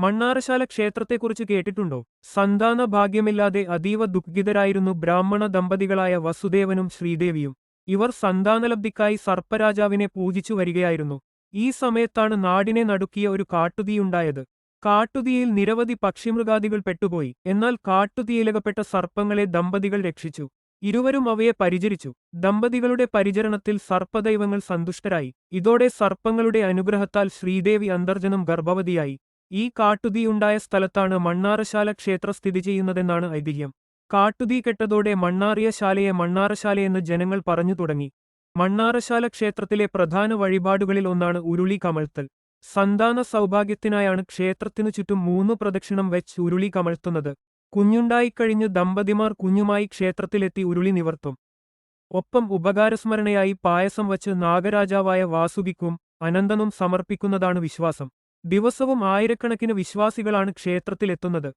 മണ്ണാറശാല ക്ഷേത്രത്തെക്കുറിച്ച് കേട്ടിട്ടുണ്ടോ? സന്താന ഭാഗ്യമില്ലാതെ അതീവ ദുഃഖിതരായിരുന്നു ബ്രാഹ്മണ ദമ്പതികളായ വസുദേവനും ശ്രീദേവിയും. ഇവർ സന്താനലബ്ധിക്കായി സർപ്പരാജാവിനെ പൂജിച്ചു വരികയായിരുന്നു. ഈ സമയത്താണ് നാടിനെ നടുക്കിയ ഒരു കാട്ടുതീയുണ്ടായത്. കാട്ടുതീയിൽ നിരവധി പക്ഷിമൃഗാദികൾ പെട്ടുപോയി. എന്നാൽ കാട്ടുതീയിലകപ്പെട്ട സർപ്പങ്ങളെ ദമ്പതികൾ രക്ഷിച്ചു. ഇരുവരും അവയെ പരിചരിച്ചു. ദമ്പതികളുടെ പരിചരണത്തിൽ സർപ്പദൈവങ്ങൾ സന്തുഷ്ടരായി. ഇതോടെ സർപ്പങ്ങളുടെ അനുഗ്രഹത്താൽ ശ്രീദേവി അന്തർജനം ഗർഭവതിയായി. ഈ കാട്ടുതീയുണ്ടായ സ്ഥലത്താണ് മണ്ണാറശാല ക്ഷേത്ര സ്ഥിതി ചെയ്യുന്നതെന്നാണ് ഐതിഹ്യം. കാട്ടുതീ കെട്ടതോടെ മണ്ണാറിയ ശാലയെ മണ്ണാറശാലയെന്ന് ജനങ്ങൾ പറഞ്ഞു തുടങ്ങി. മണ്ണാറശാല ക്ഷേത്രത്തിലെ പ്രധാന വഴിപാടുകളിൽ ഒന്നാണ് ഉരുളി കമഴ്ത്തൽ. സന്താന സൗഭാഗ്യത്തിനായാണ് ക്ഷേത്രത്തിനു ചുറ്റും 3 പ്രദക്ഷിണം വെച്ച് ഉരുളി കമഴ്ത്തുന്നത്. കുഞ്ഞുണ്ടായിക്കഴിഞ്ഞ് ദമ്പതിമാർ കുഞ്ഞുമായി ക്ഷേത്രത്തിലെത്തി ഉരുളി നിവർത്തും. ഒപ്പം ഉപകാരസ്മരണയായി പായസം വച്ച് നാഗരാജാവായ വാസുകിക്കും അനന്തനും സമർപ്പിക്കുന്നതാണ് വിശ്വാസം. ദിവസവും ആയിരക്കണക്കിന് വിശ്വാസികളാണ് ക്ഷേത്രത്തിലെത്തുന്നത്.